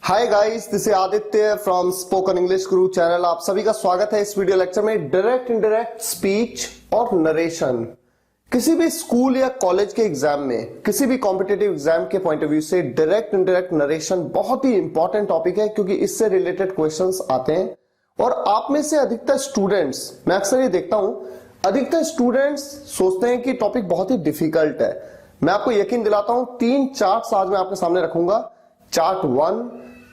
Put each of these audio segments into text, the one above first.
Hi guys, this is Aditya from spoken English Guru channel. आप सभी का स्वागत है इस वीडियो लेक्चर में। डायरेक्ट इनडायरेक्ट स्पीच और नरेशन किसी भी स्कूल या कॉलेज के एग्जाम में, किसी भी कॉम्पिटिटिव एग्जाम के पॉइंट ऑफ व्यू से डायरेक्ट इनडायरेक्ट नरेशन बहुत ही इंपॉर्टेंट टॉपिक है, क्योंकि इससे रिलेटेड क्वेश्चंस आते हैं। और आप में से अधिकतर स्टूडेंट्स, मैं अक्सर ये देखता हूं, अधिकतर स्टूडेंट्स सोचते हैं कि टॉपिक बहुत ही डिफिकल्ट है। मैं आपको यकीन दिलाता हूं, 3 चार्ट्स आज मैं आपके सामने रखूंगा। चार्ट 1,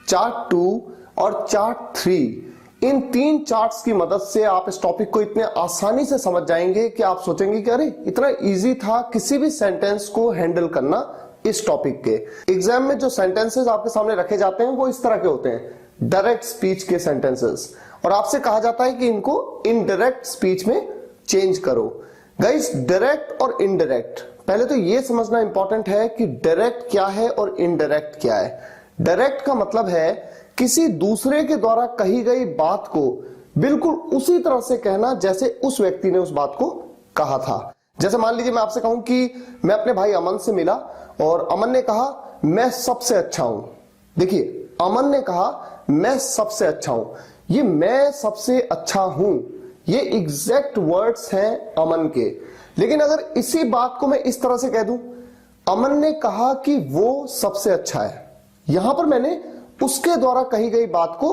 चार्ट 2 और चार्ट 3। इन 3 चार्ट्स की मदद से आप इस टॉपिक को इतने आसानी से समझ जाएंगे कि आप सोचेंगे कि अरे इतना इजी था किसी भी सेंटेंस को हैंडल करना। इस टॉपिक के एग्जाम में जो सेंटेंसेस आपके सामने रखे जाते हैं वो इस तरह के होते हैं, डायरेक्ट स्पीच के सेंटेंसेस, और आपसे कहा जाता है कि इनको इनडायरेक्ट स्पीच में चेंज करो। गाइस, डायरेक्ट और इनडायरेक्ट, पहले तो ये समझना इंपॉर्टेंट है कि डायरेक्ट क्या है और इनडायरेक्ट क्या है। डायरेक्ट का मतलब है किसी दूसरे के द्वारा कही गई बात को बिल्कुल उसी तरह से कहना जैसे उस व्यक्ति ने उस बात को कहा था। जैसे मान लीजिए मैं आपसे कहूं कि मैं अपने भाई अमन से मिला और अमन ने कहा मैं सबसे अच्छा हूं। देखिए, अमन ने कहा मैं सबसे अच्छा हूं। ये मैं सबसे अच्छा हूं, ये एग्जैक्ट वर्ड्स हैं अमन के। लेकिन अगर इसी बात को मैं इस तरह से कह दूं, अमन ने कहा कि वो सबसे अच्छा है, यहां पर मैंने उसके द्वारा कही गई बात को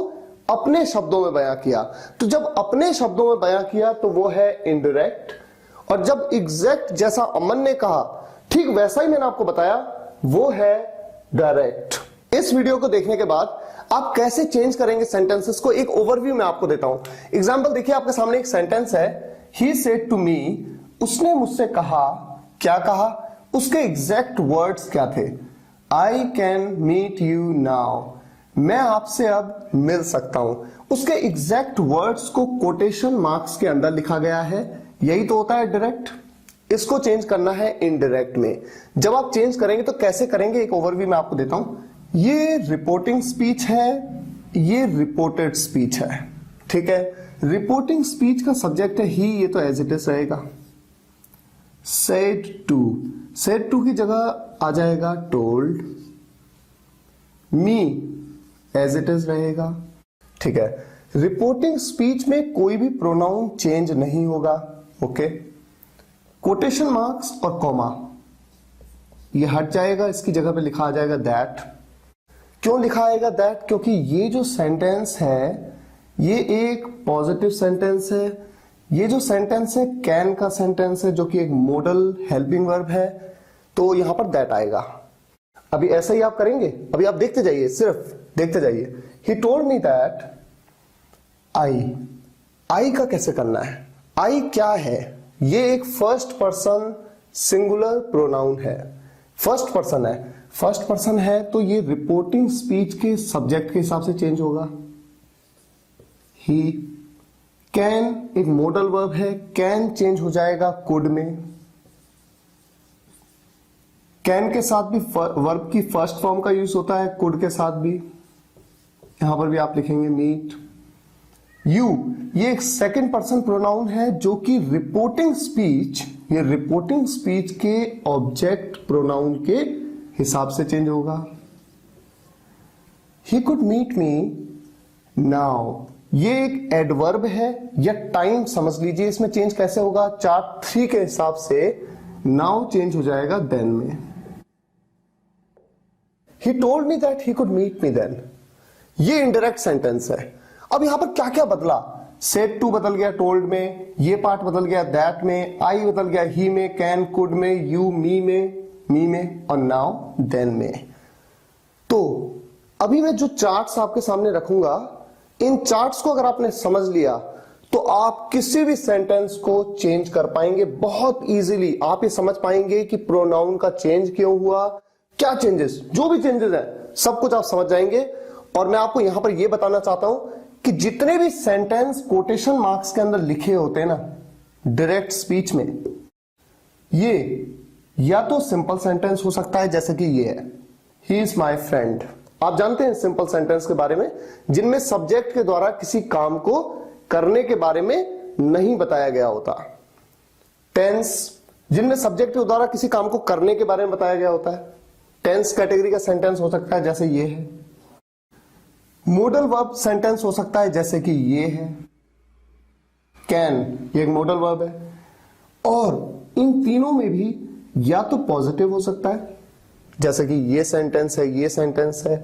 अपने शब्दों में बयां किया। तो जब अपने शब्दों में बयां किया तो वो है इनडायरेक्ट, और जब एग्जैक्ट जैसा अमन ने कहा ठीक वैसा ही मैंने आपको बताया, वो है डायरेक्ट। इस वीडियो को देखने के बाद आप कैसे चेंज करेंगे सेंटेंसेस को, एक ओवरव्यू मैं आपको देता हूं। एग्जाम्पल देखिए, आपके सामने एक सेंटेंस है, ही सेड टू मी, उसने मुझसे कहा। क्या कहा? उसके एग्जैक्ट वर्ड्स क्या थे? I can meet you now, मैं आपसे अब मिल सकता हूं। उसके एग्जैक्ट वर्ड्स को कोटेशन मार्क्स के अंदर लिखा गया है। यही तो होता है डायरेक्ट। इसको चेंज करना है इनडायरेक्ट में। जब आप चेंज करेंगे तो कैसे करेंगे, एक ओवरव्यू मैं आपको देता हूं। ये रिपोर्टिंग स्पीच है, ये रिपोर्टेड स्पीच है, ठीक है। रिपोर्टिंग स्पीच का सब्जेक्ट है ही, ये तो एज इट इज रहेगा। सेड टू की जगह आ जाएगा told. Me as it is रहेगा, ठीक है। रिपोर्टिंग स्पीच में कोई भी प्रोनाउन चेंज नहीं होगा, ओके। कोटेशन मार्क्स और कॉमा ये हट जाएगा, इसकी जगह पे लिखा आ जाएगा दैट। क्यों लिखा आएगा दैट? क्योंकि ये जो सेंटेंस है ये एक पॉजिटिव सेंटेंस है। ये जो सेंटेंस है कैन का सेंटेंस है, जो कि एक मॉडल हेल्पिंग वर्ब है, तो यहां पर दैट आएगा। अभी ऐसा ही आप करेंगे, अभी आप देखते जाइए, सिर्फ देखते जाइए। ही टोल्ड मी दैट आई का कैसे करना है? आई क्या है? ये एक फर्स्ट पर्सन सिंगुलर प्रोनाउन है, फर्स्ट पर्सन है। फर्स्ट पर्सन है तो ये रिपोर्टिंग स्पीच के सब्जेक्ट के हिसाब से चेंज होगा। ही कैन एक मॉडल वर्ब है, कैन चेंज हो जाएगा कुड में। कैन के साथ भी वर्ब की फर्स्ट फॉर्म का यूज होता है, कुड के साथ भी। यहां पर भी आप लिखेंगे मीट। यू ये एक सेकंड पर्सन प्रोनाउन है, जो कि रिपोर्टिंग स्पीच, ये रिपोर्टिंग स्पीच के ऑब्जेक्ट प्रोनाउन के हिसाब से चेंज होगा। He could meet me now ये एक एडवर्ब है या टाइम समझ लीजिए। इसमें चेंज कैसे होगा? चार्ट 3 के हिसाब से नाउ चेंज हो जाएगा देन में। He told me that he could meet me then, ये इनडायरेक्ट सेंटेंस है। अब यहां पर क्या क्या बदला? सेड टू बदल गया टोल्ड में, ये पार्ट बदल गया दैट में, आई बदल गया ही में, कैन कुड में, यू मी में और नाउ देन में। तो अभी मैं जो चार्ट्स आपके सामने रखूंगा, इन चार्ट्स को अगर आपने समझ लिया तो आप किसी भी सेंटेंस को चेंज कर पाएंगे बहुत इजीली। आप ये समझ पाएंगे कि प्रोनाउन का चेंज क्यों हुआ, क्या चेंजेस, जो भी चेंजेस है सब कुछ आप समझ जाएंगे। और मैं आपको यहां पर यह बताना चाहता हूं कि जितने भी सेंटेंस कोटेशन मार्क्स के अंदर लिखे होते हैं ना डायरेक्ट स्पीच में, ये या तो सिंपल सेंटेंस हो सकता है, जैसे कि ये है ही इज माई फ्रेंड। आप जानते हैं सिंपल सेंटेंस के बारे में, जिनमें सब्जेक्ट के द्वारा किसी काम को करने के बारे में नहीं बताया गया होता। टेंस जिनमें सब्जेक्ट के द्वारा किसी काम को करने के बारे में बताया गया होता है। टेंस कैटेगरी का सेंटेंस हो सकता है, जैसे ये है मॉडल वर्ब सेंटेंस हो सकता है जैसे कि ये है, कैन, ये एक मॉडल वर्ब है। और इन तीनों में भी या तो पॉजिटिव हो सकता है जैसे कि ये सेंटेंस है, ये सेंटेंस है,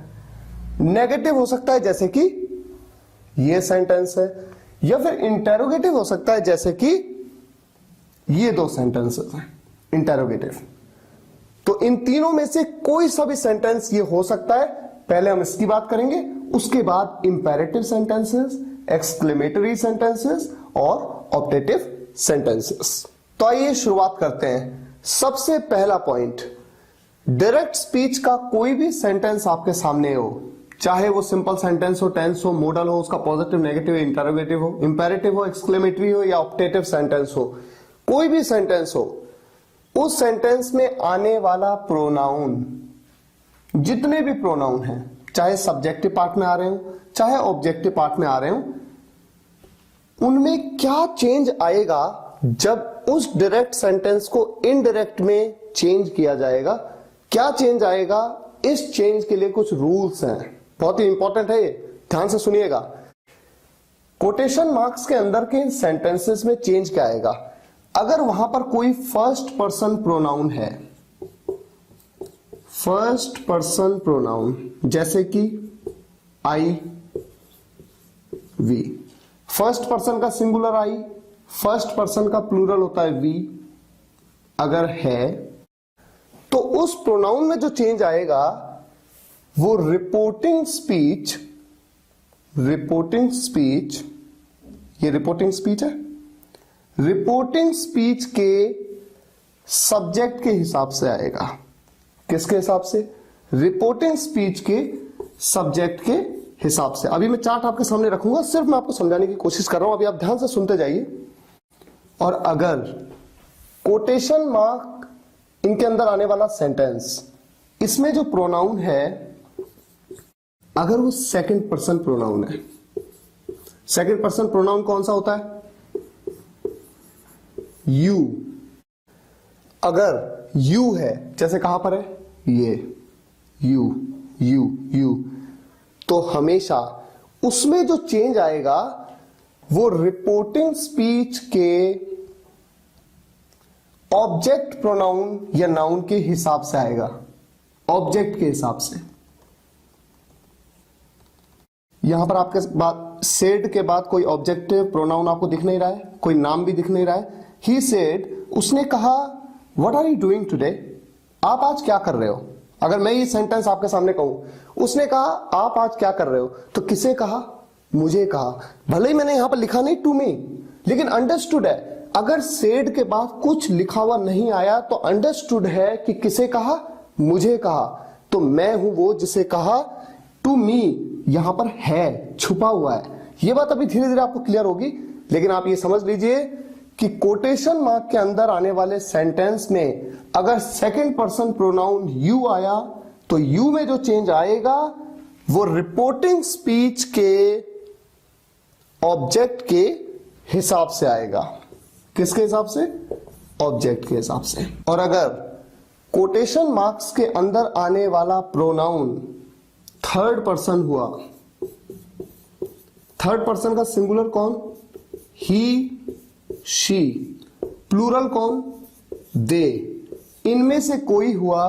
नेगेटिव हो सकता है जैसे कि ये सेंटेंस है, या फिर इंटेरोगेटिव हो सकता है जैसे कि ये दो सेंटेंसेस हैं इंटेरोगेटिव। तो इन तीनों में से कोई सा भी सेंटेंस ये हो सकता है। पहले हम इसकी बात करेंगे, उसके बाद इंपेरेटिव सेंटेंसेस, एक्सक्लेमेटरी सेंटेंसेस और ऑप्टेटिव सेंटेंसेस। तो आइए शुरुआत करते हैं। सबसे पहला पॉइंट, डायरेक्ट स्पीच का कोई भी सेंटेंस आपके सामने हो, चाहे वो सिंपल सेंटेंस हो, टेंस हो, मॉडल हो, उसका पॉजिटिव, नेगेटिव, इंटरोगेटिव हो, इंपेरेटिव हो, एक्सक्लेमेटरी हो या ऑप्टेटिव सेंटेंस हो, कोई भी सेंटेंस हो, उस सेंटेंस में आने वाला प्रोनाउन, जितने भी प्रोनाउन हैं, चाहे सब्जेक्टिव पार्ट में आ रहे हो चाहे ऑब्जेक्टिव पार्ट में आ रहे हो, उनमें क्या चेंज आएगा जब उस डायरेक्ट सेंटेंस को इनडायरेक्ट में चेंज किया जाएगा। क्या चेंज आएगा, इस चेंज के लिए कुछ रूल्स हैं, बहुत ही इंपॉर्टेंट है ये, ध्यान से सुनिएगा। कोटेशन मार्क्स के अंदर के सेंटेंसेस में चेंज क्या आएगा, अगर वहां पर कोई फर्स्ट पर्सन प्रोनाउन है, फर्स्ट पर्सन प्रोनाउन जैसे कि आई, वी, फर्स्ट पर्सन का सिंगुलर आई, फर्स्ट पर्सन का प्लूरल होता है वी, अगर है तो उस प्रोनाउन में जो चेंज आएगा वो रिपोर्टिंग स्पीच, ये रिपोर्टिंग स्पीच है, रिपोर्टिंग स्पीच के सब्जेक्ट के हिसाब से आएगा। किसके हिसाब से, रिपोर्टिंग स्पीच के सब्जेक्ट के हिसाब से। अभी मैं चार्ट आपके सामने रखूंगा, सिर्फ मैं आपको समझाने की कोशिश कर रहा हूं, अभी आप ध्यान से सुनते जाइए। और अगर कोटेशन मार्क इनके अंदर आने वाला सेंटेंस, इसमें जो प्रोनाउन है अगर वो सेकंड पर्सन प्रोनाउन है, सेकंड पर्सन प्रोनाउन कौन सा होता है, यू, अगर यू है, जैसे कहां पर है ये यू, यू, यू, तो हमेशा उसमें जो चेंज आएगा वो रिपोर्टिंग स्पीच के ऑब्जेक्ट प्रोनाउन या नाउन के हिसाब से आएगा, ऑब्जेक्ट के हिसाब से। यहां पर आपके बाद सेड के बाद कोई ऑब्जेक्टिव प्रोनाउन आपको दिख नहीं रहा है, कोई नाम भी दिख नहीं रहा है। ही सेड, उसने कहा what are you doing today, आप आज क्या कर रहे हो। अगर मैं ये सेंटेंस आपके सामने कहूं, उसने कहा आप आज क्या कर रहे हो, तो किसे कहा, मुझे कहा। भले ही मैंने यहां पर लिखा नहीं टू मी, लेकिन अंडरस्टूड है। अगर सेड के बाद कुछ लिखा हुआ नहीं आया तो अंडरस्टूड है कि किसे कहा, मुझे कहा। तो मैं हूं वो जिसे कहा, टू मी यहां पर है, छुपा हुआ है। ये बात अभी धीरे धीरे आपको क्लियर होगी, लेकिन आप ये समझ लीजिए कि कोटेशन मार्क के अंदर आने वाले सेंटेंस में अगर सेकंड पर्सन प्रोनाउन यू आया तो यू में जो चेंज आएगा वो रिपोर्टिंग स्पीच के ऑब्जेक्ट के हिसाब से आएगा। किसके हिसाब से, ऑब्जेक्ट के हिसाब से। और अगर कोटेशन मार्क्स के अंदर आने वाला प्रोनाउन थर्ड पर्सन हुआ, थर्ड पर्सन का सिंगुलर कौन, ही, शी, प्लूरल कौन, दे, इनमें से कोई हुआ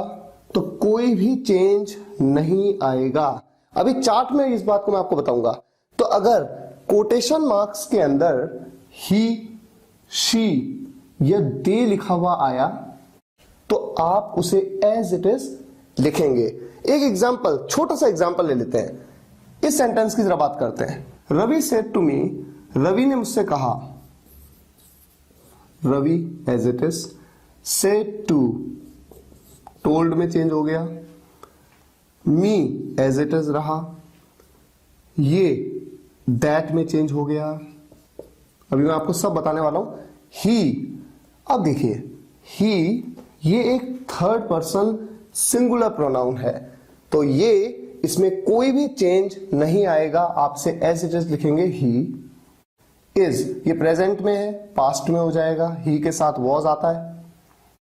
तो कोई भी चेंज नहीं आएगा। अभी चार्ट में इस बात को मैं आपको बताऊंगा। तो अगर कोटेशन मार्क्स के अंदर ही, शी या दे लिखा हुआ आया तो आप उसे एज इट इज लिखेंगे। एक एग्जांपल, छोटा सा एग्जांपल ले लेते हैं। इस सेंटेंस की जरा बात करते हैं। Ravi said to me, Ravi ने मुझसे कहा, Ravi as it is, said to, told में चेंज हो गया, मी एज इट इज रहा, ये दैट में चेंज हो गया। अभी मैं आपको सब बताने वाला हूं। ही, अब देखिए ही, ये एक थर्ड पर्सन सिंगुलर प्रोनाउन है, तो ये इसमें कोई भी चेंज नहीं आएगा, आपसे एज इट इज लिखेंगे। ही इज, ये प्रेजेंट में है, पास्ट में हो जाएगा, ही के साथ वॉज आता है।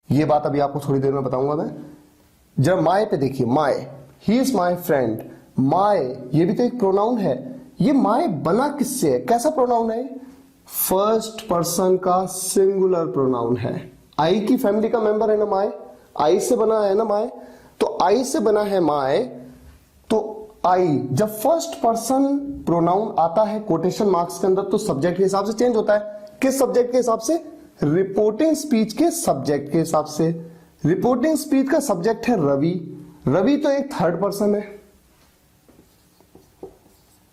ये बात अभी आपको थोड़ी देर में बताऊंगा मैं। जब माय पे देखिए, my, he is my friend, my, ये भी तो एक प्रोनाउन है। ये माय बना किससे है, कैसा प्रोनाउन है? फर्स्ट पर्सन का सिंगुलर प्रोनाउन है। आई की फैमिली का मेंबर है ना माय, आई से बना है ना माय, तो आई से बना है माय। तो आई जब फर्स्ट पर्सन प्रोनाउन आता है कोटेशन मार्क्स के अंदर तो सब्जेक्ट के हिसाब से चेंज होता है। किस सब्जेक्ट के हिसाब से? रिपोर्टिंग स्पीच के सब्जेक्ट के हिसाब से। रिपोर्टिंग स्पीच का सब्जेक्ट है रवि। रवि तो एक थर्ड पर्सन है।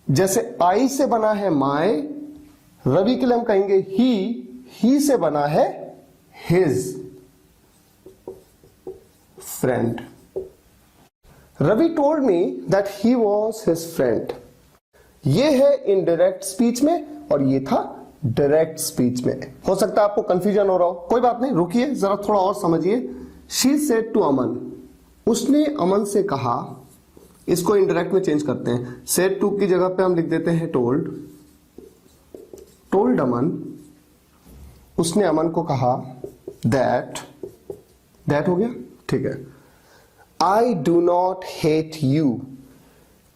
जैसे आई से बना है माय, रवि के लिए हम कहेंगे ही से बना है his friend. Ravi told me that he was his friend. ये है इनडायरेक्ट स्पीच में और ये था डायरेक्ट स्पीच में। हो सकता है आपको कंफ्यूजन हो रहा हो, कोई बात नहीं, रुकिए जरा थोड़ा और समझिए। शी सेड टू अमन, उसने अमन से कहा। इसको इनडायरेक्ट में चेंज करते हैं, सेड टू की जगह पे हम लिख देते हैं टोल्ड। टोल्ड अमन, उसने अमन को कहा दैट हो गया, ठीक है। I do not hate you.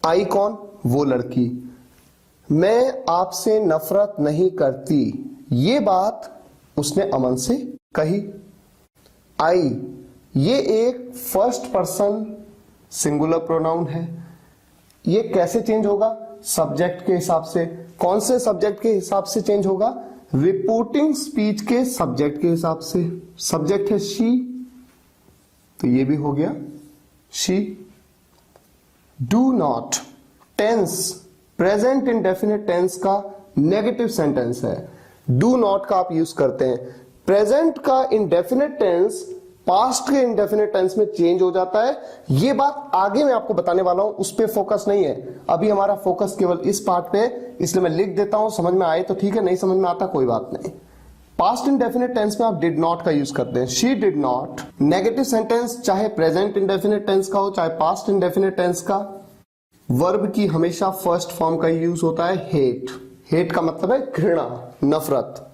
I कौन? वो लड़की। मैं आपसे नफरत नहीं करती, ये बात उसने अमन से कही। आई, ये एक फर्स्ट पर्सन सिंगुलर प्रोनाउन है। ये कैसे चेंज होगा? सब्जेक्ट के हिसाब से। कौन से सब्जेक्ट के हिसाब से चेंज होगा? रिपोर्टिंग स्पीच के सब्जेक्ट के हिसाब से। सब्जेक्ट है शी, तो ये भी हो गया she. Do not, tense present indefinite tense का नेगेटिव सेंटेंस है। डू नॉट का आप यूज करते हैं। प्रेजेंट का इंडेफिनिट टेंस पास्ट के इंडेफिनिट टेंस में चेंज हो जाता है। ये बात आगे मैं आपको बताने वाला हूं, उस पे फोकस नहीं है अभी, हमारा फोकस केवल इस पार्ट पे, इसलिए मैं लिख देता हूं। समझ में आए तो ठीक है, नहीं समझ में आता कोई बात नहीं। पास्ट इंडेफिनिट टेंस में आप डिड नॉट का यूज करते हैं। She did not. Negative sentence चाहे प्रेजेंट इंडेफिनिट टेंस का हो चाहे पास्ट इंडेफिनिट टेंस का, वर्ब की हमेशा फर्स्ट फॉर्म का यूज होता है हेट। हेट का मतलब है घृणा, नफरत।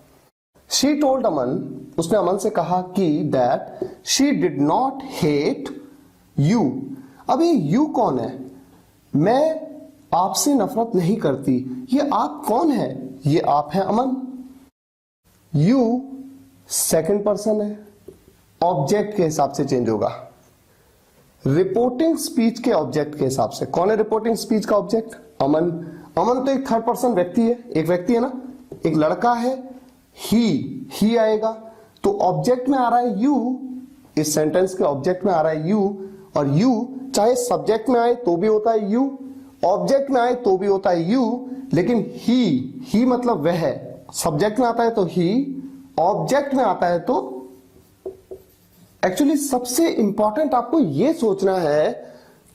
शी टोल्ड अमन, उसने अमन से कहा कि that she did not hate you. अभी यू कौन है? मैं आपसे नफरत नहीं करती। ये आप कौन है? ये आप है अमन। यू सेकंड पर्सन है, ऑब्जेक्ट के हिसाब से चेंज होगा। रिपोर्टिंग स्पीच के ऑब्जेक्ट के हिसाब से। कौन है रिपोर्टिंग स्पीच का ऑब्जेक्ट? अमन। अमन तो एक थर्ड पर्सन व्यक्ति है, एक व्यक्ति है ना, एक लड़का है। ही आएगा, तो ऑब्जेक्ट में आ रहा है यू। इस सेंटेंस के ऑब्जेक्ट में आ रहा है यू, और यू चाहे सब्जेक्ट में आए तो भी होता है यू, ऑब्जेक्ट में आए तो भी होता है यू। लेकिन ही मतलब वह है, सब्जेक्ट में आता है तो ही, ऑब्जेक्ट में आता है तो। एक्चुअली सबसे इंपॉर्टेंट आपको यह सोचना है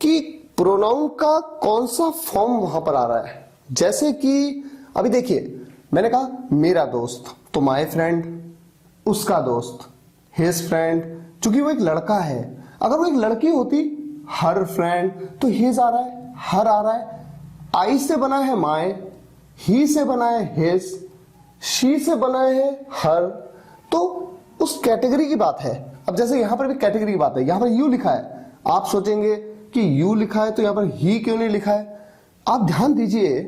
कि प्रोनाउन का कौन सा फॉर्म वहां पर आ रहा है। जैसे कि अभी देखिए, मैंने कहा मेरा दोस्त, तो माय फ्रेंड। उसका दोस्त, हिज फ्रेंड। चूंकि वो एक लड़का है, अगर वो एक लड़की होती, हर फ्रेंड, तो हिज आ रहा है, हर आ रहा है। आई से बना है माय, ही से बना है हिज, शी से बना है हर, तो उस कैटेगरी की बात है। अब जैसे यहां पर भी कैटेगरी की बात है, यहां पर यू लिखा है, आप सोचेंगे कि यू लिखा है तो यहां पर ही क्यों नहीं लिखा है। आप ध्यान दीजिए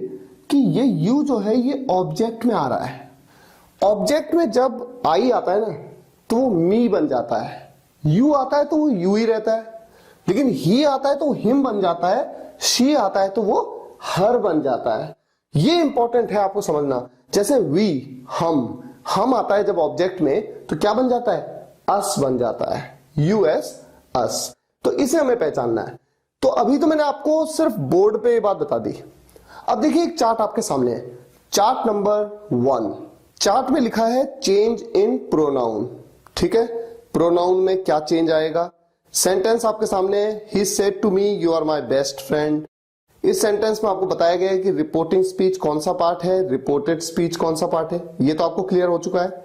कि ये यू जो है ये ऑब्जेक्ट में आ रहा है। ऑब्जेक्ट में जब आई आता है ना तो वो मी बन जाता है, यू आता है तो वो यू ही रहता है, लेकिन ही आता है तो वो हिम बन जाता है, शी आता है तो वो हर बन जाता है। ये इंपॉर्टेंट है आपको समझना। जैसे वी, हम आता है जब ऑब्जेक्ट में तो क्या बन जाता है? अस बन जाता है, यूएस, अस। तो इसे हमें पहचानना है। तो अभी तो मैंने आपको सिर्फ बोर्ड पे ये बात बता दी। अब देखिए एक चार्ट आपके सामने है, चार्ट नंबर 1। चार्ट में लिखा है चेंज इन प्रोनाउन, ठीक है। प्रोनाउन में क्या चेंज आएगा? सेंटेंस आपके सामने है, he said to me you are my best friend. इस सेंटेंस में आपको बताया गया है कि रिपोर्टिंग स्पीच कौन सा पार्ट है, रिपोर्टेड स्पीच कौन सा पार्ट है। ये तो आपको क्लियर हो चुका है।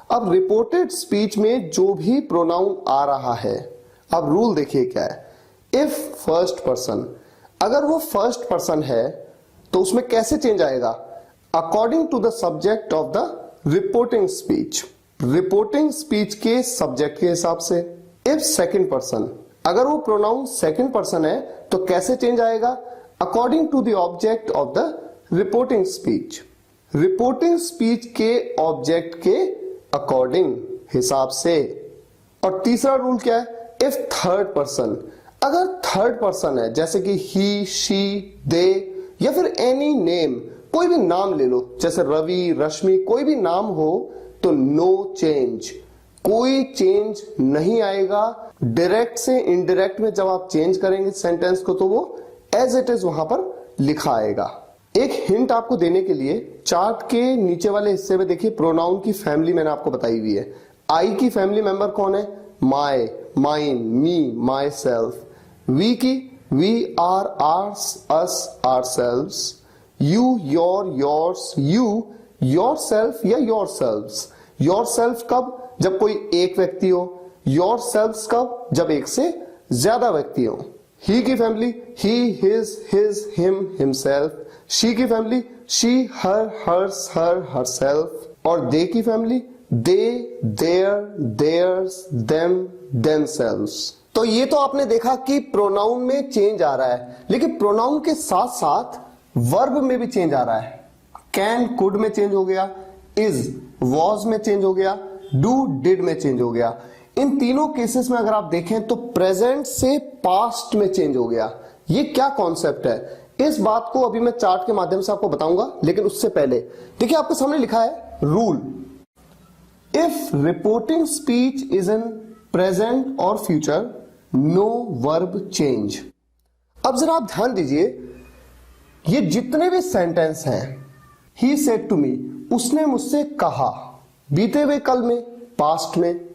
अब रिपोर्टेड स्पीच में जो भी प्रोनाउन आ रहा है, अब रूल देखिए क्या है। इफ फर्स्ट पर्सन, अगर वो फर्स्ट पर्सन है तो उसमें कैसे चेंज आएगा? According to the subject of the reporting speech, reporting speech के सब्जेक्ट के हिसाब से। इफ सेकंड पर्सन, अगर वो प्रोनाउन सेकंड पर्सन है तो कैसे चेंज आएगा? According to the object of the reporting speech. Reporting speech के ऑब्जेक्ट के अकॉर्डिंग, हिसाब से। और तीसरा रूल क्या है? इफ थर्ड पर्सन, अगर थर्ड पर्सन है जैसे कि ही, शी, दे या फिर एनी नेम, कोई भी नाम ले लो, जैसे रवि, रश्मि, कोई भी नाम हो, तो नो चेंज, कोई चेंज नहीं आएगा। डायरेक्ट से इनडायरेक्ट में जब आप चेंज करेंगे सेंटेंस को तो वो एज इट इज वहां पर लिखा आएगा। एक हिंट आपको देने के लिए चार्ट के नीचे वाले हिस्से में देखिए प्रोनाउन की फैमिली मैंने आपको बताई हुई है। आई की फैमिली मेंबर कौन है? My, mine, me, myself. We की we, our, ours, us, ourselves. You, your, yours, you, yourself या योर सेल्व्स। योर सेल्फ कब? जब कोई एक व्यक्ति हो। योर सेल्व्स कब? जब एक से ज्यादा व्यक्ति हो। ही की family he, his, him, himself. She की family she, her, hers, herself. और दे की family they, their, theirs, them, themselves. तो ये तो आपने देखा कि प्रोनाउन में चेंज आ रहा है, लेकिन प्रोनाउन के साथ साथ वर्ब में भी चेंज आ रहा है। कैन, कुड में चेंज हो गया, इज, वॉज में चेंज हो गया, डू, डिड में चेंज हो गया। इन तीनों केसेस में अगर आप देखें तो प्रेजेंट से पास्ट में चेंज हो गया। ये क्या कॉन्सेप्ट है? इस बात को अभी मैं चार्ट के माध्यम से आपको बताऊंगा, लेकिन उससे पहले देखिए आपके सामने लिखा है rule. If reporting speech is in present और फ्यूचर, नो वर्ब चेंज। अब जरा आप ध्यान दीजिए, ये जितने भी सेंटेंस हैं, ही सेड टू मी, उसने मुझसे कहा, बीते हुए कल में, पास्ट में।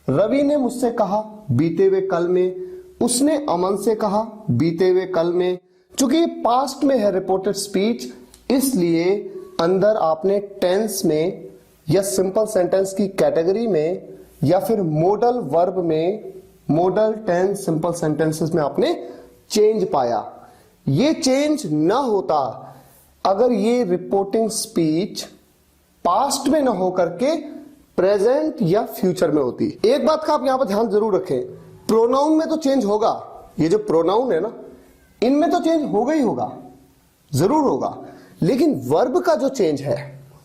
रवि ने मुझसे कहा, बीते हुए कल में। उसने अमन से कहा, बीते हुए कल में। चूंकि पास्ट में है रिपोर्टेड स्पीच, इसलिए अंदर आपने टेंस में या सिंपल सेंटेंस की कैटेगरी में या फिर मोडल वर्ब में, मोडल टेंस सिंपल सेंटेंसेस में आपने चेंज पाया। ये चेंज ना होता अगर ये रिपोर्टिंग स्पीच पास्ट में ना होकर के प्रेजेंट या फ्यूचर में होती। एक बात का आप यहां पर ध्यान जरूर रखें, प्रोनाउन में तो चेंज होगा, ये जो प्रोनाउन है ना, इनमें तो चेंज होगा ही होगा, जरूर होगा, लेकिन वर्ब का जो चेंज है,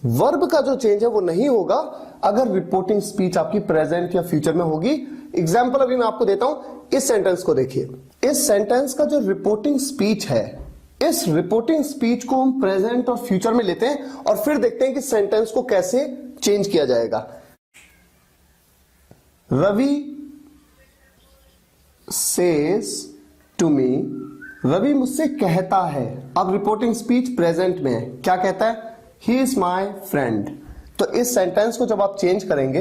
वर्ब का जो चेंज है वो नहीं होगा अगर रिपोर्टिंग स्पीच आपकी प्रेजेंट या फ्यूचर में होगी। एग्जाम्पल अभी मैं आपको देता हूं, इस सेंटेंस को देखिए। इस सेंटेंस का जो रिपोर्टिंग स्पीच है, इस रिपोर्टिंग स्पीच को हम प्रेजेंट और फ्यूचर में लेते हैं और फिर देखते हैं कि सेंटेंस को कैसे चेंज किया जाएगा। Ravi says to me, Ravi मुझसे कहता है। अब रिपोर्टिंग स्पीच प्रेजेंट में है, क्या कहता है? ही इज माई फ्रेंड। तो इस सेंटेंस को जब आप चेंज करेंगे,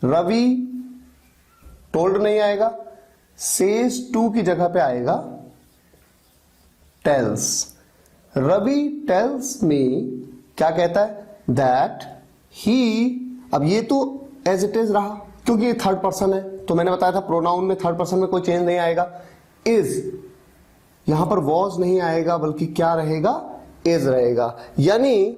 रवि टोल्ड नहीं आएगा, सेज टू की जगह पे आएगा टेल्स। रवि टेल्स मी, क्या कहता है? दैट ही, अब ये तो एज इट इज रहा क्योंकि ये थर्ड पर्सन है, तो मैंने बताया था प्रोनाउन में थर्ड पर्सन में कोई चेंज नहीं आएगा। इज, यहां पर वॉज नहीं आएगा बल्कि क्या रहेगा? इज रहेगा। यानी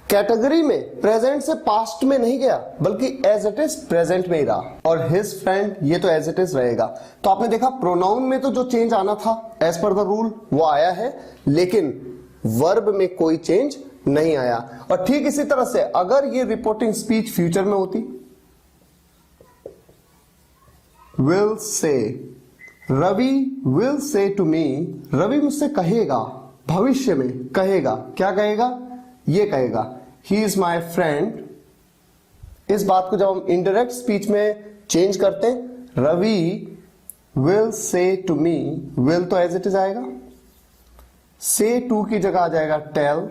कैटेगरी में प्रेजेंट से पास्ट में नहीं गया बल्कि एज इट इज प्रेजेंट में ही रहा। और हिज फ्रेंड, ये तो एज इट इज रहेगा। तो आपने देखा प्रोनाउन में तो जो चेंज आना था एज पर द रूल वो आया है, लेकिन वर्ब में कोई चेंज नहीं आया। और ठीक इसी तरह से अगर ये रिपोर्टिंग स्पीच फ्यूचर में होती, will say, Ravi will say to me, Ravi मुझसे कहेगा, भविष्य में कहेगा, क्या कहेगा? ये कहेगा ही इज माई फ्रेंड। इस बात को जब हम इनडायरेक्ट स्पीच में चेंज करते हैं, Ravi will say to me, will तो एज इट इज आएगा, से टू की जगह आ जाएगा tell,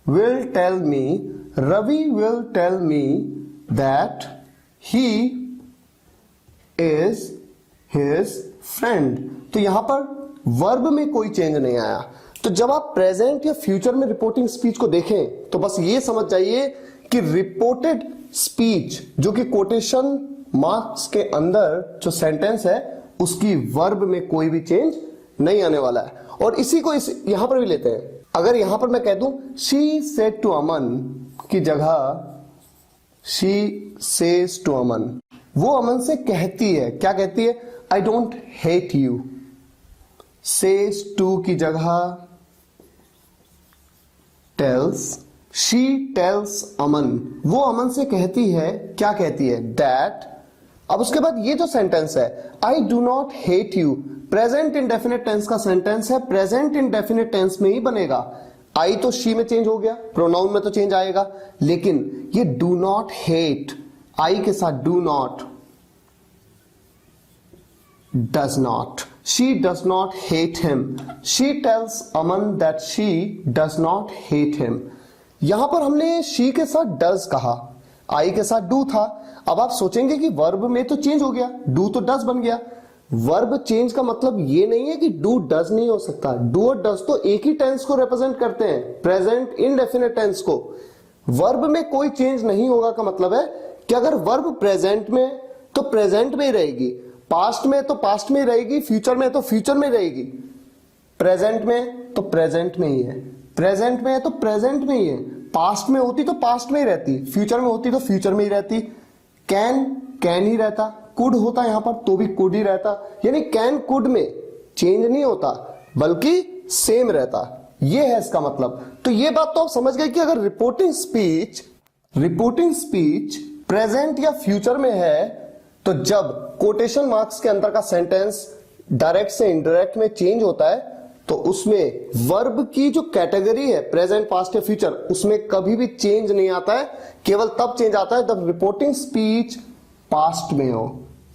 will tell me, Ravi will tell me that he is his friend. तो यहां पर वर्ब में कोई चेंज नहीं आया। तो जब आप प्रेजेंट या फ्यूचर में रिपोर्टिंग स्पीच को देखें तो बस ये समझ जाइए कि रिपोर्टेड स्पीच जो कि कोटेशन मार्क्स के अंदर जो सेंटेंस है उसकी वर्ब में कोई भी चेंज नहीं आने वाला है। और इसी को यहां पर भी लेते हैं। अगर यहां पर मैं कह दूं शी सेड टू अमन की जगह शी सेज टू अमन, वो अमन से कहती है, क्या कहती है? I don't hate you. Says to की जगह टेल्स, शी टेल्स अमन, वो अमन से कहती है, क्या कहती है, दैट। अब उसके बाद ये जो सेंटेंस है, I do not hate you, present indefinite tense का सेंटेंस है, प्रेजेंट इंडेफिनिट टेंस में ही बनेगा। आई तो शी में चेंज हो गया, प्रोनाउन में तो चेंज आएगा, लेकिन ये डू नॉट हेट, आई के साथ do not, does not, she does not hate him, she tells Aman that she does not hate him. यहां पर हमने शी के साथ डज कहा, आई के साथ डू था। अब आप सोचेंगे कि वर्ब में तो चेंज हो गया, डू तो डज बन गया। वर्ब चेंज का मतलब ये नहीं है कि डू डज नहीं हो सकता, डू और डज तो एक ही टेंस को रिप्रेजेंट करते हैं, प्रेजेंट इंडेफिनिट टेंस को। वर्ब में कोई चेंज नहीं होगा का मतलब है कि अगर वर्ब प्रेजेंट में तो प्रेजेंट में ही रहेगी, पास्ट में तो पास्ट में ही रहेगी, फ्यूचर में तो फ्यूचर में रहेगी। प्रेजेंट में तो प्रेजेंट में ही है, प्रेजेंट में है तो प्रेजेंट में ही है, पास्ट में होती तो पास्ट में ही रहती, फ्यूचर में होती तो फ्यूचर में ही रहती। कैन ही रहता, कुड होता यहां पर तो भी कुड ही रहता, यानी कैन कुड में चेंज नहीं होता बल्कि सेम रहता, ये है इसका मतलब। तो ये बात तो आप समझ गए कि अगर रिपोर्टिंग स्पीच प्रेजेंट या फ्यूचर में है तो जब कोटेशन मार्क्स के अंदर का सेंटेंस डायरेक्ट से इनडायरेक्ट में चेंज होता है तो उसमें वर्ब की जो कैटेगरी है प्रेजेंट, पास्ट या फ्यूचर, उसमें कभी भी चेंज नहीं आता है, केवल तब चेंज आता है जब रिपोर्टिंग स्पीच पास्ट में हो,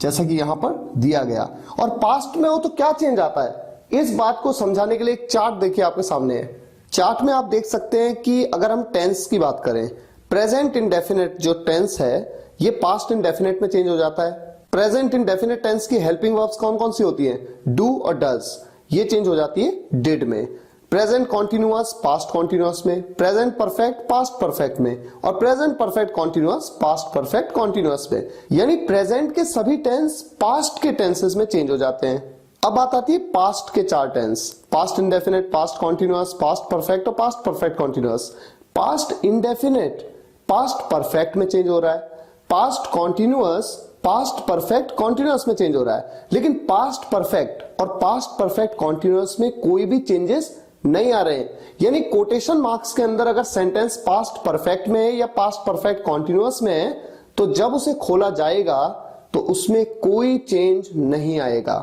जैसा कि यहां पर दिया गया। और पास्ट में हो तो क्या चेंज आता है, इस बात को समझाने के लिए एक चार्ट देखिए आपके सामने है। चार्ट में आप देख सकते हैं कि अगर हम टेंस की बात करें, प्रेजेंट इंडेफिनिट जो टेंस है ये पास्ट इंडेफिनिट में चेंज हो जाता है। प्रेजेंट इंडेफिनिट टेंस की हेल्पिंग वर्ब्स कौन कौन सी होती हैं, डू और डज, ये चेंज हो जाती है डिड में। प्रेजेंट कॉन्टिन्यूअस पास्ट कॉन्टिन्यूअस में, प्रेजेंट परफेक्ट पास्ट परफेक्ट में, और present perfect continuous past perfect continuous में। यानी प्रेजेंट के सभी टेंस पास्ट के टेंसेस में चेंज हो जाते हैं। अब बात आती है पास्ट के चार tense, past indefinite, past continuous, past perfect और past perfect continuous. Past indefinite past perfect में चेंज हो रहा है, past continuous past perfect continuous में चेंज हो रहा है, लेकिन पास्ट परफेक्ट और पास्ट परफेक्ट कॉन्टिन्यूअस में कोई भी चेंजेस नहीं आ रहे हैं। यानी कोटेशन मार्क्स के अंदर अगर सेंटेंस पास्ट परफेक्ट में है या पास्ट परफेक्ट कॉन्टिन्यूअस में है तो जब उसे खोला जाएगा तो उसमें कोई चेंज नहीं आएगा।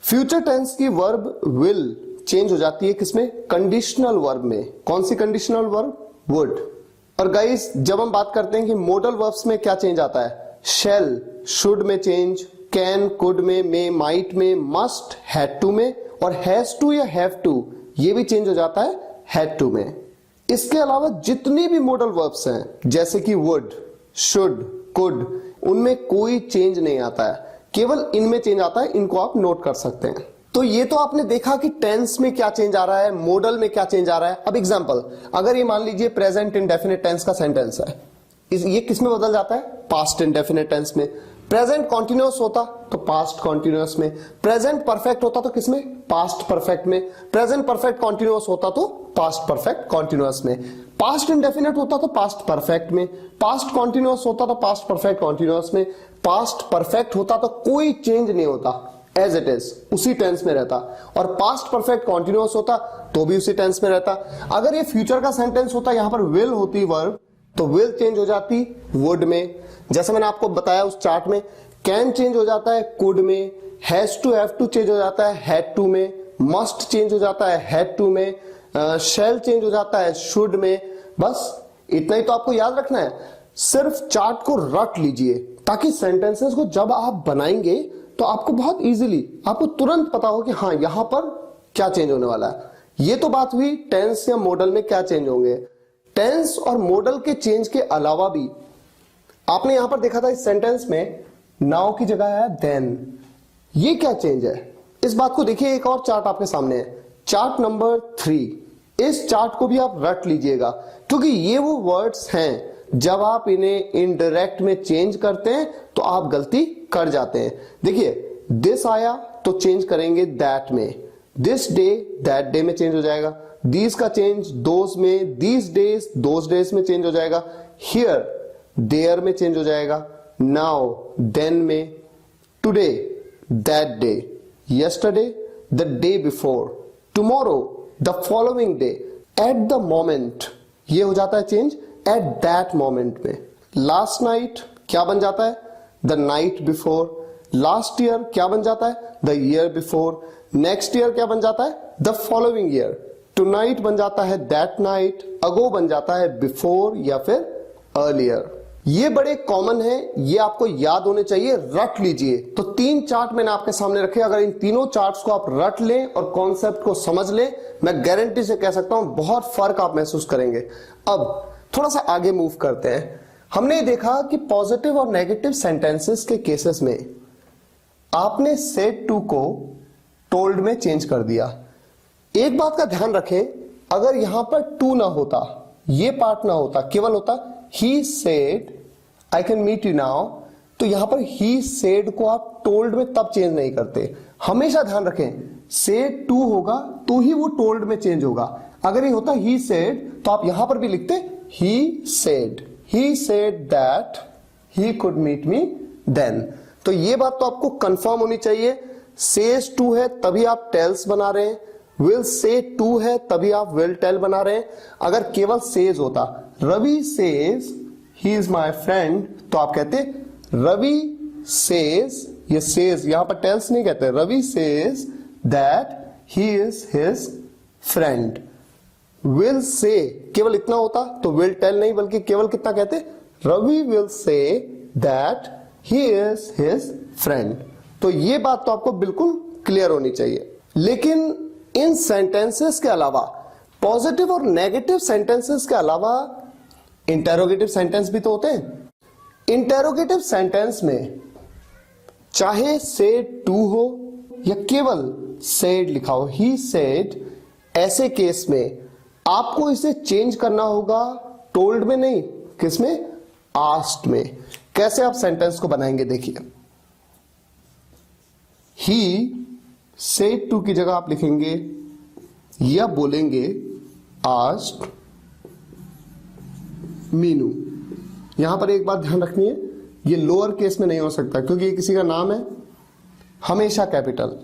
फ्यूचर टेंस की वर्ब विल चेंज हो जाती है किसमें, कंडीशनल वर्ब में। कौन सी कंडीशनल वर्ब, वुड। और गाइस जब हम बात करते हैं कि मॉडल वर्ब्स में क्या चेंज आता है, शेल शुड में चेंज, कैन कुड में, मे माइट में, मस्ट हैड टू में, और हैज टू या हैव टू ये भी चेंज हो जाता है हैड टू में। इसके अलावा जितनी भी मॉडल वर्ब्स हैं जैसे कि वुड, शुड, कुड, उनमें कोई चेंज नहीं आता है, केवल इनमें चेंज आता है। इनको आप नोट कर सकते हैं। तो ये तो आपने देखा कि टेंस में क्या चेंज आ रहा है, मॉडल में क्या चेंज आ रहा है। अब एग्जांपल, अगर ये मान लीजिए प्रेजेंट इंडेफिनिट टेंस का सेंटेंस है, ये किस में बदल जाता है, पास्ट इंडेफिनिट टेंस में। प्रेजेंट कॉन्टिन्यूअस होता तो पास्ट कॉन्टिन्यूअस में, प्रेजेंट परफेक्ट होता तो किसमें, पास्ट परफेक्ट में, प्रेजेंट परफेक्ट कॉन्टिन्यूअस होता तो पास्ट परफेक्ट कॉन्टिन्यूअस में, पास्ट इंडेफिनिट होता तो पास्ट परफेक्ट में, पास्ट कॉन्टिन्यूअस होता तो पास्ट परफेक्ट कॉन्टिन्यूअस में, पास्ट परफेक्ट होता तो कोई चेंज नहीं होता, एज इट इज उसी टेंस में रहता, और पास्ट परफेक्ट कॉन्टिन्यूअस होता तो भी उसी टेंस में रहता। अगर ये फ्यूचर का सेंटेंस होता, यहां पर विल होती वर्ब, तो विल चेंज हो जाती वुड में, जैसे मैंने आपको बताया उस चार्ट में। कैन चेंज हो जाता है कुड में, has to have to change हो जाता है हैड टू में, मस्ट चेंज हो जाता है हैड टू में, शैल चेंज हो जाता है शुड में। बस इतना ही तो आपको याद रखना है। सिर्फ चार्ट को रट लीजिए ताकि सेंटेंसेस को जब आप बनाएंगे तो आपको बहुत इजीली, आपको तुरंत पता हो कि हाँ यहां पर क्या चेंज होने वाला है। ये तो बात हुई टेंस या मॉडल में क्या चेंज होंगे। टेंस और मॉडल के चेंज के अलावा भी आपने यहां पर देखा था इस सेंटेंस में नाउ की जगह है देन। ये क्या चेंज है, इस बात को देखिए। एक और चार्ट आपके सामने है, चार्ट नंबर 3। इस चार्ट को भी आप रट लीजिएगा क्योंकि ये वो वर्ड्स हैं जब आप इन्हें इनडायरेक्ट में चेंज करते हैं तो आप गलती कर जाते हैं। देखिए दिस आया तो चेंज करेंगे दैट में, दिस डे दैट डे में चेंज हो जाएगा, दीज का चेंज दोज में, दीज डेज दोज डेज में चेंज हो जाएगा, हियर देयर में चेंज हो जाएगा, नाउ देन में, today that day, yesterday the day before, tomorrow, the following day, at the moment, ये हो जाता है चेंज एट दैट मोमेंट में। लास्ट नाइट क्या बन जाता है? The night before. Last year क्या बन जाता है? The year before. Next year क्या बन जाता है? The following year. टुनाइट बन जाता है दैट नाइट। अगो बन जाता है बिफोर या फिर अर्लियर। ये बड़े कॉमन है, ये आपको याद होने चाहिए, रट लीजिए। तो 3 चार्ट मैंने आपके सामने रखे, अगर इन तीनों चार्ट्स को आप रट लें और कॉन्सेप्ट को समझ लें, मैं गारंटी से कह सकता हूं बहुत फर्क आप महसूस करेंगे। अब थोड़ा सा आगे मूव करते हैं। हमने देखा कि पॉजिटिव और नेगेटिव सेंटेंसेस के केसेस में आपने सेड टू को टोल्ड में चेंज कर दिया। एक बात का ध्यान रखें, अगर यहां पर टू ना होता, ये पार्ट ना होता, केवल होता he said I can meet you now, तो यहां पर ही सेड को आप टोल्ड में तब चेंज नहीं करते। हमेशा ध्यान रखें, सेड टू होगा तो ही वो टोल्ड में चेंज होगा। अगर ये होता ही सेड तो आप यहां पर भी लिखते he said that he could meet me then. तो ये बात तो आपको कंफर्म होनी चाहिए। सेज टू है तभी आप टेल्स बना रहे हैं, विल से टू है तभी आप विल टेल बना रहे हैं। अगर केवल सेज होता, Ravi says he is my friend, तो आप कहते रवि सेज, ये सेज यहां पर टेल्स नहीं कहते, Ravi says that he is his friend. Will say केवल इतना होता तो विल टेल नहीं, बल्कि केवल कितना कहते, Ravi will say that he is his friend. तो ये बात तो आपको बिल्कुल क्लियर होनी चाहिए। लेकिन इन सेंटेंसेस के अलावा, पॉजिटिव और नेगेटिव सेंटेंसेस के अलावा इंटेरोगेटिव सेंटेंस भी तो होते हैं। इंटेरोगेटिव सेंटेंस में चाहे सेड टू हो या केवल सेड लिखा हो, ही सेड, ऐसे केस में आपको इसे चेंज करना होगा टोल्ड में नहीं, किसमें? आस्क्ड में। कैसे आप सेंटेंस को बनाएंगे देखिए, ही सेड टू की जगह आप लिखेंगे या बोलेंगे आस्क्ड मीनू। यहां पर एक बात ध्यान रखनी है, ये लोअर केस में नहीं हो सकता क्योंकि ये किसी का नाम है, हमेशा कैपिटल।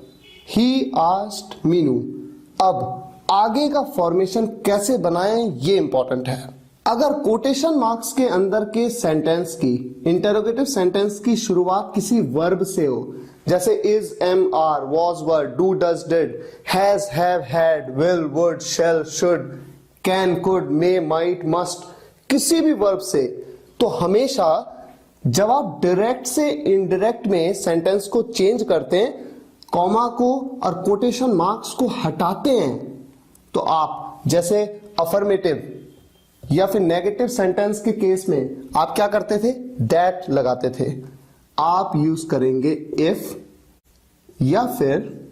He asked Meenu. अब आगे का फॉर्मेशन कैसे बनाएं ये इंपॉर्टेंट है। अगर कोटेशन मार्क्स के अंदर के सेंटेंस की, इंटेरोगेटिव सेंटेंस की शुरुआत किसी वर्ब से हो, जैसे is, am, are, was, were, do, does, did, has, have, had, will, would, shall, should, can, could, may, might, must, किसी भी वर्ब से, तो हमेशा जब आप डायरेक्ट से इनडायरेक्ट में सेंटेंस को चेंज करते हैं, कॉमा को और कोटेशन मार्क्स को हटाते हैं, तो आप जैसे अफर्मेटिव या फिर नेगेटिव सेंटेंस के केस में आप क्या करते थे? दैट लगाते थे। आप यूज करेंगे इफ या फिर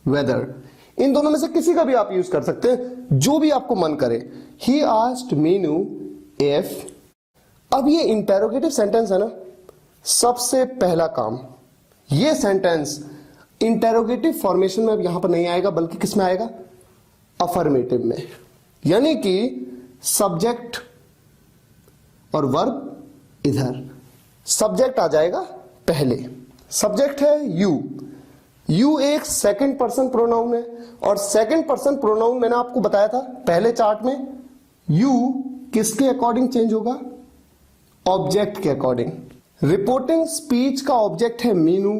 वेदर। इन दोनों में से किसी का भी आप यूज कर सकते हैं, जो भी आपको मन करे। He asked Meenu if. अब ये इंटेरोगेटिव सेंटेंस है ना, सबसे पहला काम, ये सेंटेंस इंटेरोगेटिव फॉर्मेशन में अब यहां पर नहीं आएगा, बल्कि किस में आएगा? अफर्मेटिव में। यानी कि सब्जेक्ट और वर्ब इधर, सब्जेक्ट आ जाएगा पहले। सब्जेक्ट है यू। यू एक सेकंड पर्सन प्रोनाउन है, और सेकंड पर्सन प्रोनाउन मैंने आपको बताया था पहले चार्ट में, यू किसके अकॉर्डिंग चेंज होगा? ऑब्जेक्ट के अकॉर्डिंग। रिपोर्टिंग स्पीच का ऑब्जेक्ट है मीनू,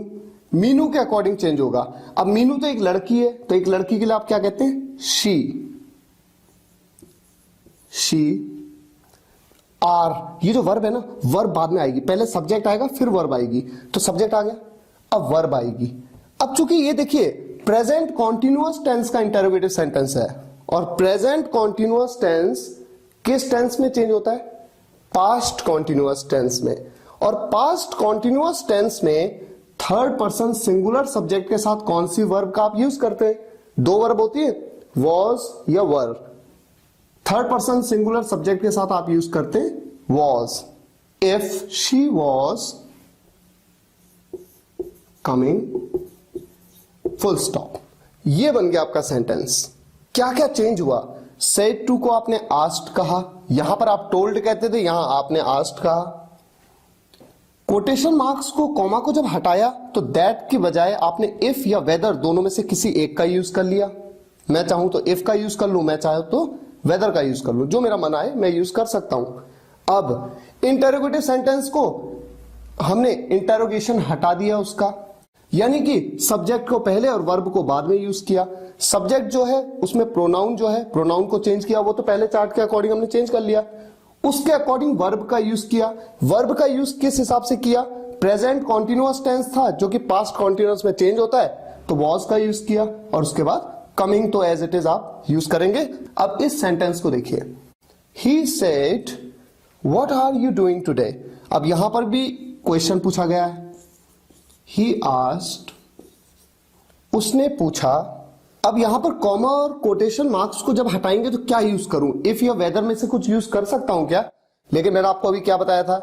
मीनू के अकॉर्डिंग चेंज होगा। अब मीनू तो एक लड़की है, तो एक लड़की के लिए आप क्या कहते हैं? शी। आर, ये जो वर्ब है ना, वर्ब बाद में आएगी, पहले सब्जेक्ट आएगा फिर वर्ब आएगी, तो सब्जेक्ट आ गया, अब वर्ब आएगी। अब चूंकि ये देखिए प्रेजेंट कॉन्टिन्यूअस टेंस का इंटरोगेटिव सेंटेंस है, और प्रेजेंट कॉन्टिन्यूअस टेंस किस टेंस में चेंज होता है? पास्ट कॉन्टिन्यूअस टेंस में। और पास्ट कॉन्टिन्यूअस टेंस में थर्ड पर्सन सिंगुलर सब्जेक्ट के साथ कौन सी वर्ब का आप यूज करते हैं? 2 वर्ब होती है, वॉज या वर। थर्ड पर्सन सिंगुलर सब्जेक्ट के साथ आप यूज करते हैं was. If she was coming, full stop. ये बन गया आपका सेंटेंस। क्या क्या चेंज हुआ? सेड टू को आपने आस्क्ड कहा, यहां पर आप टोल्ड कहते थे, यहां आपने आस्क्ड कहा। कोटेशन मार्क्स को, कॉमा को जब हटाया तो दैट की बजाय आपने इफ या वेदर दोनों में से किसी एक का यूज कर लिया। मैं चाहूं तो इफ का यूज कर लूं, मैं चाहूं तो वेदर का यूज कर लूं, जो मेरा मन आए मैं यूज कर सकता हूं। अब इंटेरोगेटिव सेंटेंस को हमने इंटेरोगेशन हटा दिया उसका, यानी कि सब्जेक्ट को पहले और वर्ब को बाद में यूज किया। सब्जेक्ट जो है उसमें प्रोनाउन जो है, प्रोनाउन को चेंज किया, वो तो पहले चार्ट के अकॉर्डिंग हमने चेंज कर लिया। उसके अकॉर्डिंग वर्ब का यूज किया। वर्ब का यूज किस हिसाब से किया? प्रेजेंट कॉन्टिन्यूअस टेंस था जो कि पास्ट कॉन्टिन्यूअस में चेंज होता है, तो वॉज का यूज किया, और उसके बाद कमिंग तो एज इट इज आप यूज करेंगे। अब इस सेंटेंस को देखिए, he said what are you doing today. अब यहां पर भी क्वेश्चन पूछा गया है, ही आस्क्ड, उसने पूछा। अब यहां पर कॉमा और कोटेशन मार्क्स को जब हटाएंगे तो क्या यूज करूं? इफ या वेदर में से कुछ यूज कर सकता हूं क्या? लेकिन मैंने आपको अभी क्या बताया था,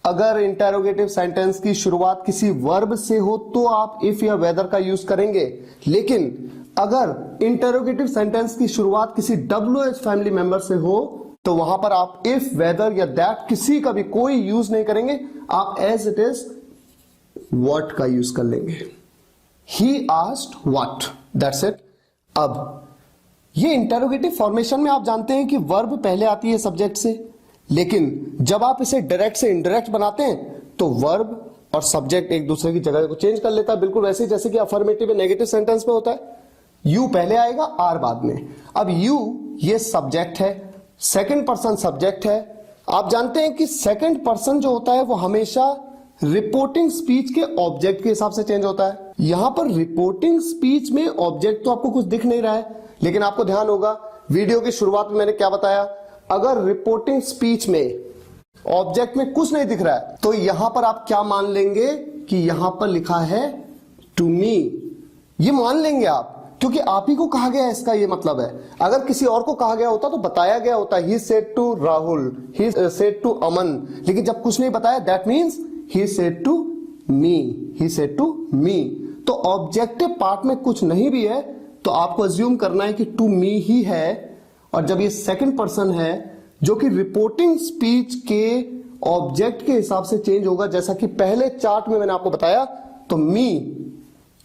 अगर इंटेरोगेटिव सेंटेंस की शुरुआत किसी वर्ब से हो तो आप इफ या वेदर का यूज करेंगे, लेकिन अगर इंटेरोगेटिव सेंटेंस की शुरुआत किसी WH फैमिली मेंबर से हो तो वहां पर आप इफ, वेदर या दैट किसी का भी कोई यूज नहीं करेंगे, आप एज इट इज व्हाट का यूज कर लेंगे। He asked what, that's it. अब ये इंटेरोगेटिव फॉर्मेशन में आप जानते हैं कि वर्ब पहले आती है सब्जेक्ट से, लेकिन जब आप इसे डायरेक्ट से इनडायरेक्ट बनाते हैं तो वर्ब और सब्जेक्ट एक दूसरे की जगह को चेंज कर लेता है, बिल्कुल वैसे ही जैसे कि अफर्मेटिव या नेगेटिव सेंटेंस में होता है। यू पहले आएगा, आर बाद में। अब यू ये सब्जेक्ट है, सेकंड पर्सन सब्जेक्ट है। आप जानते हैं कि सेकंड पर्सन जो होता है वो हमेशा रिपोर्टिंग स्पीच के ऑब्जेक्ट के हिसाब से चेंज होता है। यहां पर रिपोर्टिंग स्पीच में ऑब्जेक्ट तो आपको कुछ दिख नहीं रहा है, लेकिन आपको ध्यान होगा वीडियो की शुरुआत में मैंने क्या बताया, अगर रिपोर्टिंग स्पीच में ऑब्जेक्ट में कुछ नहीं दिख रहा है तो यहां पर आप क्या मान लेंगे कि यहां पर लिखा है टू मी। ये मान लेंगे आप, क्योंकि आप ही को कहा गया है, इसका ये मतलब है। अगर किसी और को कहा गया होता तो बताया गया होता, he said to Rahul, he said to Aman, लेकिन जब कुछ नहीं बताया that means he said to me, he said to me. तो ऑब्जेक्टिव पार्ट में कुछ नहीं भी है तो आपको अज्यूम करना है कि टू मी ही है, और जब ये सेकंड पर्सन है जो कि रिपोर्टिंग स्पीच के ऑब्जेक्ट के हिसाब से चेंज होगा, जैसा कि पहले चार्ट में मैंने आपको बताया, तो मी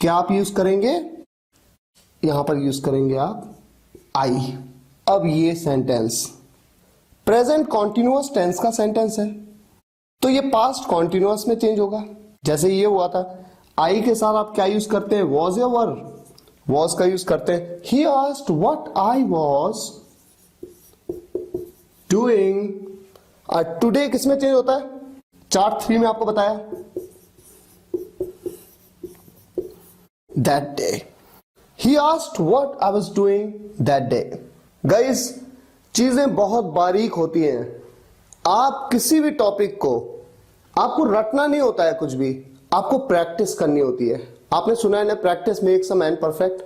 क्या आप यूज करेंगे, यहां पर यूज करेंगे आप आई। अब ये सेंटेंस प्रेजेंट कॉन्टिन्यूअस टेंस का सेंटेंस है, तो ये पास्ट कॉन्टिन्यूअस में चेंज होगा। जैसे ये हुआ था, आई के साथ आप क्या यूज करते हैं, वॉज या वर, वॉज का यूज करते हैं। He asked what I was doing. Today किस में चेंज होता है, चार्ट 3 में आपको बताया, that day. He asked what I was doing that day. Guys, चीजें बहुत बारीक होती हैं। आप किसी भी टॉपिक को, आपको रटना नहीं होता है कुछ भी, आपको प्रैक्टिस करनी होती है। आपने सुना है ना, practice makes a man perfect.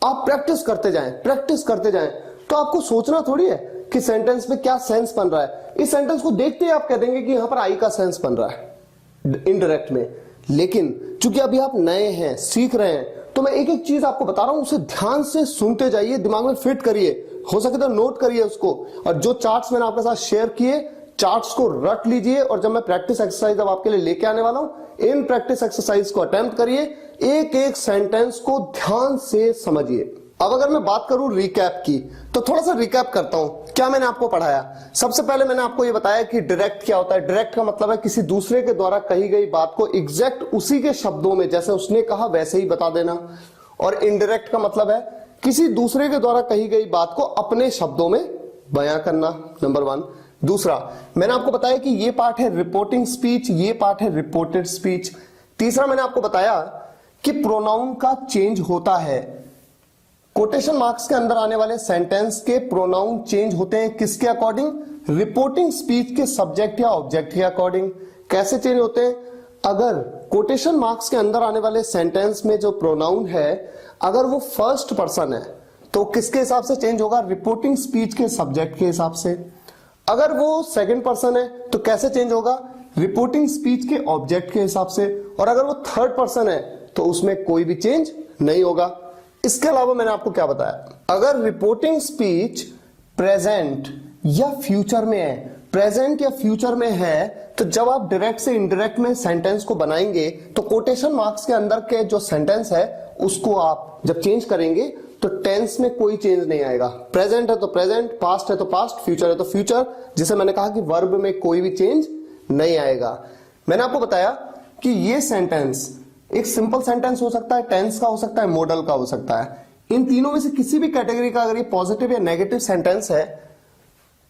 आप प्रैक्टिस करते जाएं, प्रैक्टिस करते जाएं, तो आपको सोचना थोड़ी है कि सेंटेंस में क्या सेंस बन रहा है। इस सेंटेंस को देखते ही आप कह देंगे कि यहां पर आई का सेंस बन रहा है इनडायरेक्ट में। लेकिन चूंकि अभी आप नए हैं, सीख रहे हैं, तो मैं एक एक चीज आपको बता रहा हूं, उसे ध्यान से सुनते जाइए, दिमाग में फिट करिए, हो सके तो नोट करिए उसको, और जो चार्ट्स मैंने आपके साथ शेयर किए, चार्ट्स को रट लीजिए। और जब मैं प्रैक्टिस एक्सरसाइज अब आपके लिए लेके आने वाला हूं, इन प्रैक्टिस एक्सरसाइज को अटेम्प्ट करिए, एक एक सेंटेंस को ध्यान से समझिए। अब अगर मैं बात करूं रिकैप की, तो थोड़ा सा रिकैप करता हूं क्या मैंने आपको पढ़ाया। सबसे पहले मैंने आपको यह बताया कि डायरेक्ट क्या होता है। डायरेक्ट का मतलब है किसी दूसरे के द्वारा कही गई बात को एग्जैक्ट उसी के शब्दों में, जैसे उसने कहा वैसे ही बता देना। और इनडायरेक्ट का मतलब है किसी दूसरे के द्वारा कही गई बात को अपने शब्दों में बयां करना, नंबर 1। दूसरा, मैंने आपको बताया कि ये पार्ट है रिपोर्टिंग स्पीच, ये पार्ट है रिपोर्टेड स्पीच। तीसरा, मैंने आपको बताया कि प्रोनाउन का चेंज होता है। कोटेशन मार्क्स के अंदर आने वाले सेंटेंस के प्रोनाउन चेंज होते हैं, किसके अकॉर्डिंग, रिपोर्टिंग स्पीच के सब्जेक्ट या ऑब्जेक्ट के अकॉर्डिंग। कैसे चेंज होते हैं, अगर कोटेशन मार्क्स के अंदर आने वाले सेंटेंस में जो प्रोनाउन है, अगर वो फर्स्ट पर्सन है तो किसके हिसाब से चेंज होगा, रिपोर्टिंग स्पीच के सब्जेक्ट के हिसाब से। अगर वो सेकंड पर्सन है तो कैसे चेंज होगा, रिपोर्टिंग स्पीच के ऑब्जेक्ट के हिसाब से। और अगर वो थर्ड पर्सन है तो उसमें कोई भी चेंज नहीं होगा। इसके अलावा मैंने आपको क्या बताया, अगर रिपोर्टिंग स्पीच प्रेजेंट या फ्यूचर में है प्रेजेंट या फ्यूचर में है, तो जब आप डायरेक्ट से इनडायरेक्ट में सेंटेंस को बनाएंगे तो कोटेशन मार्क्स के अंदर के जो सेंटेंस है उसको आप जब चेंज करेंगे तो टेंस में कोई चेंज नहीं आएगा। प्रेजेंट है तो प्रेजेंट, पास्ट है तो पास्ट, फ्यूचर है तो फ्यूचर, जिसे मैंने कहा कि वर्ब में कोई भी चेंज नहीं आएगा। मैंने आपको बताया कि ये सेंटेंस एक सिंपल सेंटेंस हो सकता है, टेंस का हो सकता है, मॉडल का हो सकता है। इन तीनों में से किसी भी कैटेगरी का अगर ये पॉजिटिव या नेगेटिव सेंटेंस है,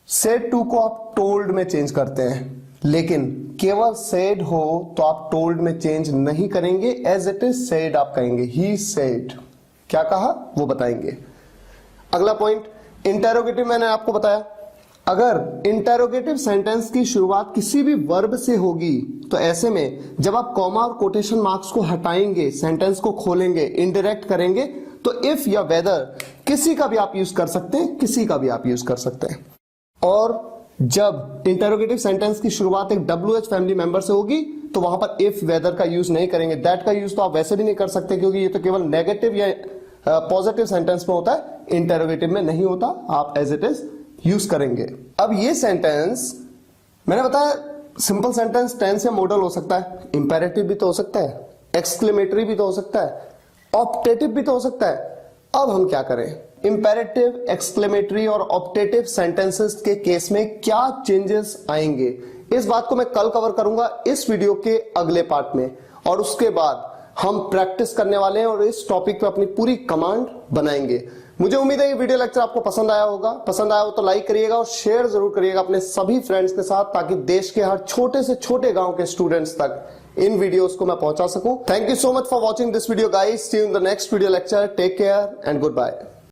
सेड टू को आप टोल्ड में चेंज करते हैं, लेकिन केवल सेड हो तो आप टोल्ड में चेंज नहीं करेंगे, एज इट इज सेड आप कहेंगे। ही सेड, क्या कहा वो बताएंगे। अगला पॉइंट, इंटेरोगेटिव। मैंने आपको बताया अगर इंटेरोगेटिव सेंटेंस की शुरुआत किसी भी वर्ब से होगी तो ऐसे में जब आप कॉमा और कोटेशन मार्क्स को हटाएंगे, सेंटेंस को खोलेंगे, इनडायरेक्ट करेंगे, तो इफ या वेदर किसी का भी आप यूज कर सकते हैं, किसी का भी आप यूज कर सकते हैं। और जब इंटेरोगेटिव सेंटेंस की शुरुआत एक WH फैमिली मेंबर से होगी तो वहां पर इफ वेदर का यूज नहीं करेंगे। दैट का यूज तो आप वैसे भी नहीं कर सकते क्योंकि ये तो केवल नेगेटिव या पॉजिटिव सेंटेंस में होता है, इंटेरोगेटिव में नहीं होता। आप एज इट इज यूज करेंगे। अब ये सेंटेंस मैंने बताया सिंपल सेंटेंस, टेंस या मॉडल हो सकता है, इंपेरेटिव भी तो हो सकता है, एक्सक्लेमेटरी भी तो हो सकता है, ऑप्टेटिव भी तो हो सकता है। अब हम क्या करें, इंपेरेटिव, एक्सक्लेमेटरी और ऑप्टेटिव सेंटेंसेस के केस में क्या चेंजेस आएंगे, इस बात को मैं कल कवर करूंगा इस वीडियो के अगले पार्ट में। और उसके बाद हम प्रैक्टिस करने वाले हैं और इस टॉपिक पे अपनी पूरी कमांड बनाएंगे। मुझे उम्मीद है ये वीडियो लेक्चर आपको पसंद आया होगा। पसंद आया हो तो लाइक करिएगा और शेयर जरूर करिएगा अपने सभी फ्रेंड्स के साथ, ताकि देश के हर छोटे से छोटे गांव के स्टूडेंट्स तक इन वीडियोस को मैं पहुंचा सकूं। Thank you so much for watching this video guys. See you in the next video lecture. Take care and good bye.